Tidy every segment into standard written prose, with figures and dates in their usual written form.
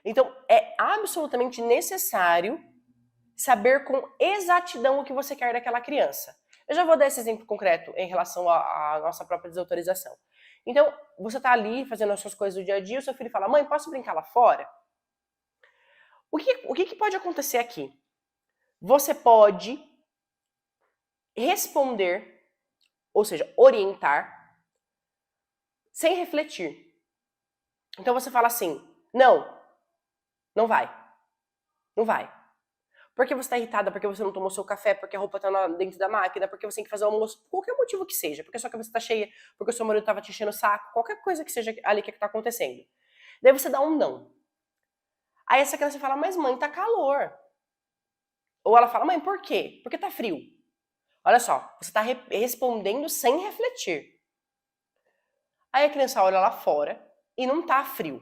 Então, é absolutamente necessário saber com exatidão o que você quer daquela criança. Eu já vou dar esse exemplo concreto em relação à nossa própria desautorização. Então, você tá ali fazendo as suas coisas do dia a dia, o seu filho fala, mãe, posso brincar lá fora? O que pode acontecer aqui? Você pode responder, ou seja, orientar, sem refletir. Então você fala assim, não vai, não vai. Porque você está irritada, porque você não tomou seu café, porque a roupa está dentro da máquina, porque você tem que fazer o almoço, qualquer motivo que seja, porque a sua cabeça está cheia, porque o seu marido estava te enchendo o saco, qualquer coisa que seja ali que está acontecendo. Daí você dá um não. Aí essa criança fala, mas mãe, tá calor. Ou ela fala, mãe, por quê? Porque tá frio. Olha só, você está respondendo sem refletir. Aí a criança olha lá fora e não tá frio.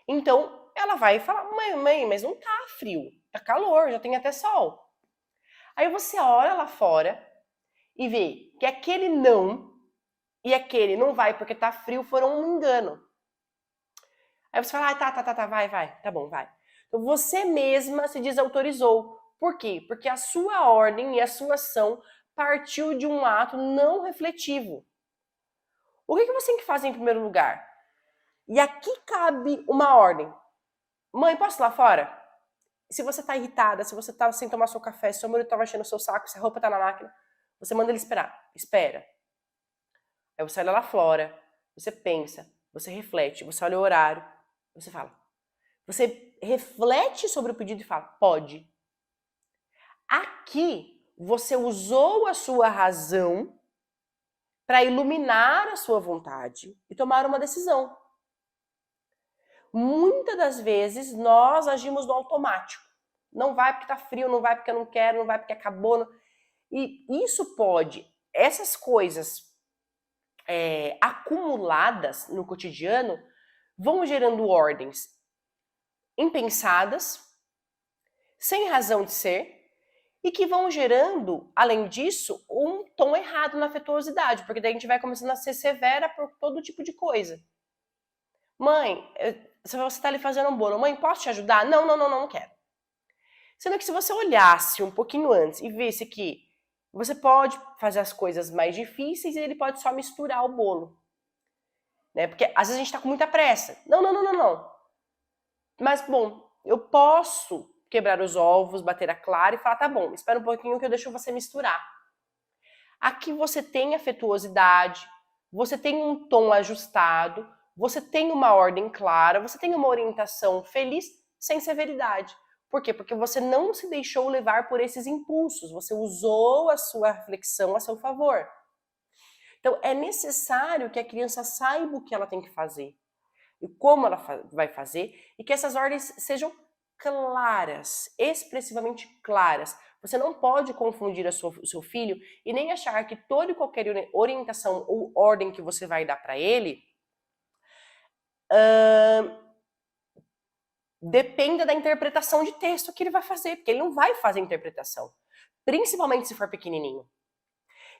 Então ela vai falar, mãe, mas não tá frio, tá calor, já tem até sol. Aí você olha lá fora e vê que aquele não e aquele não vai porque tá frio foram um engano. Aí você fala, tá, vai, tá bom, vai. Então você mesma se desautorizou. Por quê? Porque a sua ordem e a sua ação partiu de um ato não refletivo. O que você tem que fazer em primeiro lugar? E aqui cabe uma ordem. Mãe, posso ir lá fora? Se você tá irritada, se você tá sem tomar seu café, se seu marido tá mexendo no seu saco, se a roupa tá na máquina, você manda ele esperar. Espera. Aí você olha lá fora, você pensa, você reflete, você olha o horário, você fala. Você reflete sobre o pedido e fala, pode. Aqui, você usou a sua razão para iluminar a sua vontade e tomar uma decisão. Muitas das vezes, nós agimos no automático. Não vai porque tá frio, não vai porque eu não quero, não vai porque acabou. Não... E isso pode, essas coisas acumuladas no cotidiano, vão gerando ordens impensadas, sem razão de ser, e que vão gerando, além disso, um tom errado na afetuosidade, porque daí a gente vai começando a ser severa por todo tipo de coisa. Mãe, se você está ali fazendo um bolo, mãe, posso te ajudar? Não quero. Sendo que se você olhasse um pouquinho antes e visse que você pode fazer as coisas mais difíceis e ele pode só misturar o bolo. Né? Porque às vezes a gente está com muita pressa. Não. Mas, bom, eu posso quebrar os ovos, bater a clara e falar, tá bom, espera um pouquinho que eu deixo você misturar. Aqui você tem afetuosidade, você tem um tom ajustado, você tem uma ordem clara, você tem uma orientação feliz, sem severidade. Por quê? Porque você não se deixou levar por esses impulsos, você usou a sua reflexão a seu favor. Então, é necessário que a criança saiba o que ela tem que fazer e como ela vai fazer, e que essas ordens sejam claras, expressivamente claras. Você não pode confundir o seu filho e nem achar que toda e qualquer orientação ou ordem que você vai dar para ele dependa da interpretação de texto que ele vai fazer, porque ele não vai fazer interpretação, principalmente se for pequenininho.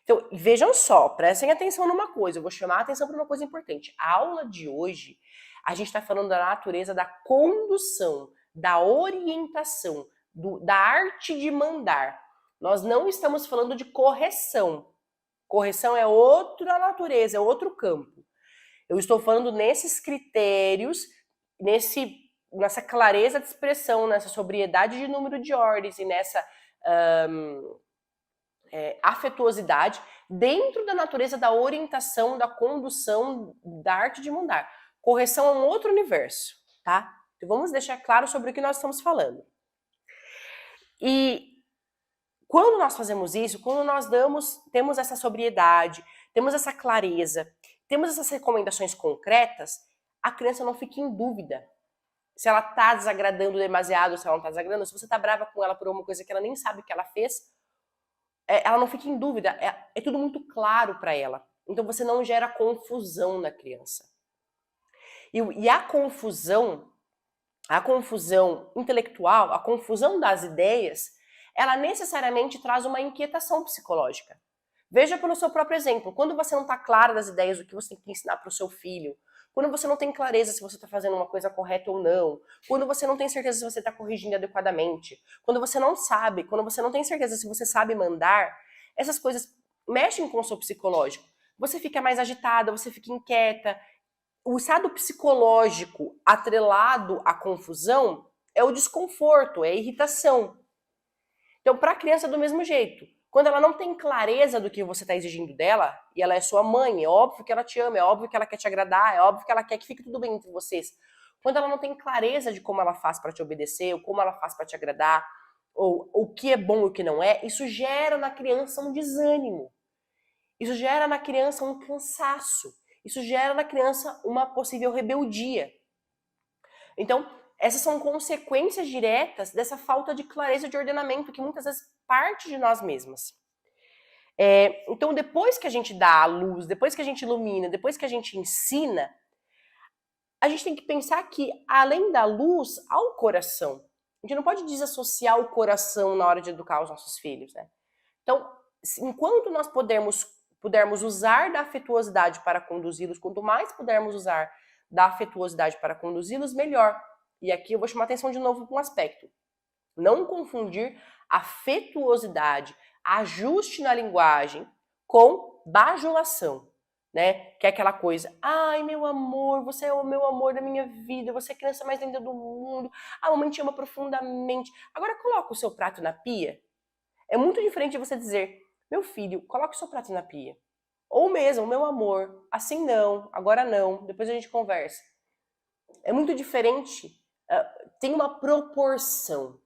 Então, vejam só, prestem atenção numa coisa, eu vou chamar a atenção para uma coisa importante. A aula de hoje, a gente está falando da natureza da condução, da orientação, da arte de mandar. Nós não estamos falando de correção. Correção é outra natureza, é outro campo. Eu estou falando nesses critérios, nessa clareza de expressão, nessa sobriedade de número de ordens e nessa afetuosidade dentro da natureza da orientação, da condução, da arte de mandar. Correção é um outro universo, tá? Então vamos deixar claro sobre o que nós estamos falando. E quando nós fazemos isso, quando nós temos essa sobriedade, temos essa clareza, temos essas recomendações concretas, a criança não fica em dúvida se ela tá desagradando demasiado, se ela não tá desagradando, se você tá brava com ela por uma coisa que ela nem sabe que ela fez, ela não fica em dúvida, é tudo muito claro para ela. Então você não gera confusão na criança. E a confusão intelectual, a confusão das ideias, ela necessariamente traz uma inquietação psicológica. Veja pelo seu próprio exemplo, quando você não está clara das ideias do que você tem que ensinar para o seu filho, quando você não tem clareza se você está fazendo uma coisa correta ou não, quando você não tem certeza se você está corrigindo adequadamente, quando você não sabe, quando você não tem certeza se você sabe mandar, essas coisas mexem com o seu psicológico. Você fica mais agitada, você fica inquieta. O estado psicológico atrelado à confusão é o desconforto, é a irritação. Então, para a criança, do mesmo jeito. Quando ela não tem clareza do que você está exigindo dela, e ela é sua mãe, é óbvio que ela te ama, é óbvio que ela quer te agradar, é óbvio que ela quer que fique tudo bem entre vocês. Quando ela não tem clareza de como ela faz para te obedecer, ou como ela faz para te agradar, ou o que é bom e o que não é, isso gera na criança um desânimo. Isso gera na criança um cansaço. Isso gera na criança uma possível rebeldia. Então, essas são consequências diretas dessa falta de clareza de ordenamento que muitas vezes parte de nós mesmas. Então, depois que a gente dá a luz, depois que a gente ilumina, depois que a gente ensina, a gente tem que pensar que, além da luz, há o coração. A gente não pode desassociar o coração na hora de educar os nossos filhos, né? Então, enquanto nós pudermos usar da afetuosidade para conduzi-los, quanto mais pudermos usar da afetuosidade para conduzi-los, melhor. E aqui eu vou chamar atenção de novo para um aspecto. Não confundir afetuosidade, ajuste na linguagem, com bajulação, né? Que é aquela coisa, ai meu amor, você é o meu amor da minha vida, você é a criança mais linda do mundo, a mamãe te ama profundamente. Agora coloca o seu prato na pia. É muito diferente de você dizer, meu filho, coloque o seu prato na pia. Ou mesmo, meu amor, assim não, agora não, depois a gente conversa. É muito diferente, tem uma proporção.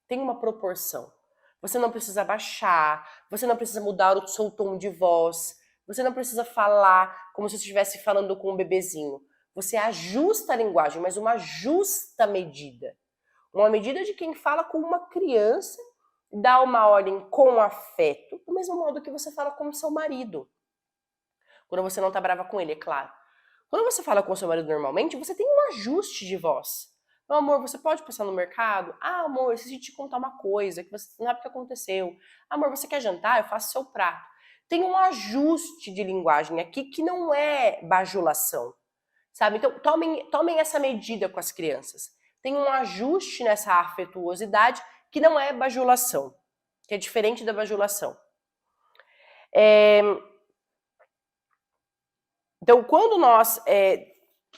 Tem uma proporção. Você não precisa baixar, você não precisa mudar o seu tom de voz, você não precisa falar como se você estivesse falando com um bebezinho. Você ajusta a linguagem, mas uma justa medida. Uma medida de quem fala com uma criança, dá uma ordem com afeto, do mesmo modo que você fala com o seu marido. Quando você não tá brava com ele, é claro. Quando você fala com o seu marido normalmente, você tem um ajuste de voz. Meu amor, você pode passar no mercado? Ah, amor, eu preciso te contar uma coisa que você não sabe o que aconteceu. Amor, você quer jantar? Eu faço seu prato. Tem um ajuste de linguagem aqui que não é bajulação, sabe? Então, tomem essa medida com as crianças. Tem um ajuste nessa afetuosidade que não é bajulação, que é diferente da bajulação. Então, quando nós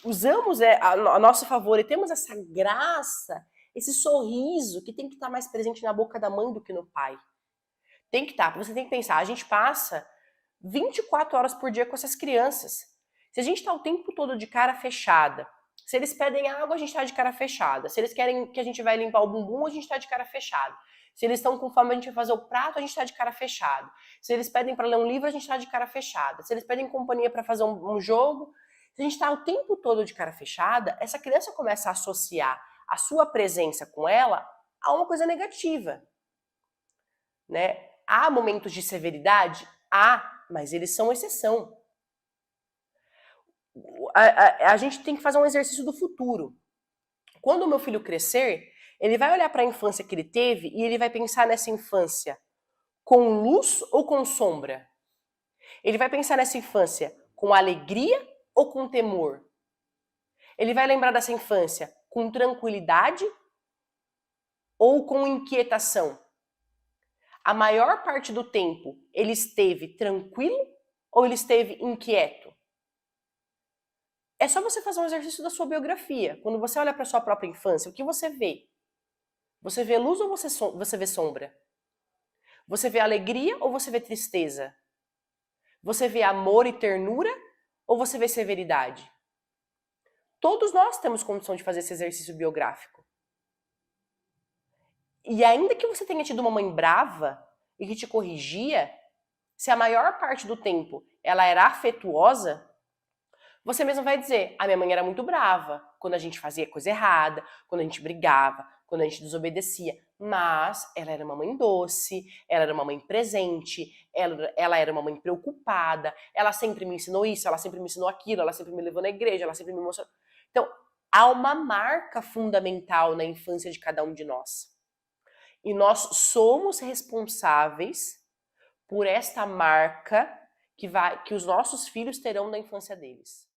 usamos a nosso favor e temos essa graça, esse sorriso que tem que estar mais presente na boca da mãe do que no pai. Tem que estar, você tem que pensar, a gente passa 24 horas por dia com essas crianças. Se a gente está o tempo todo de cara fechada, se eles pedem água, a gente está de cara fechada. Se eles querem que a gente vai limpar o bumbum, a gente está de cara fechada. Se eles estão com fome, a gente vai fazer o prato, a gente está de cara fechada. Se eles pedem para ler um livro, a gente está de cara fechada. Se eles pedem companhia para fazer um jogo, se a gente está o tempo todo de cara fechada, essa criança começa a associar a sua presença com ela a uma coisa negativa, né? Há momentos de severidade? Há, mas eles são exceção. A gente tem que fazer um exercício do futuro. Quando o meu filho crescer, ele vai olhar para a infância que ele teve e ele vai pensar nessa infância com luz ou com sombra? Ele vai pensar nessa infância com alegria ou com temor? Ele vai lembrar dessa infância com tranquilidade ou com inquietação? A maior parte do tempo ele esteve tranquilo ou ele esteve inquieto? É só você fazer um exercício da sua biografia. Quando você olha para sua própria infância, o que você vê? Você vê luz ou você vê sombra? Você vê alegria ou você vê tristeza? Você vê amor e ternura ou você vê severidade? Todos nós temos condição de fazer esse exercício biográfico. E ainda que você tenha tido uma mãe brava e que te corrigia, se a maior parte do tempo ela era afetuosa, você mesmo vai dizer, a minha mãe era muito brava quando a gente fazia coisa errada, quando a gente brigava, quando a gente desobedecia, mas ela era uma mãe doce, ela era uma mãe presente, ela era uma mãe preocupada, ela sempre me ensinou isso, ela sempre me ensinou aquilo, ela sempre me levou na igreja, ela sempre me mostrou. Então, há uma marca fundamental na infância de cada um de nós. E nós somos responsáveis por esta marca que os nossos filhos terão na infância deles.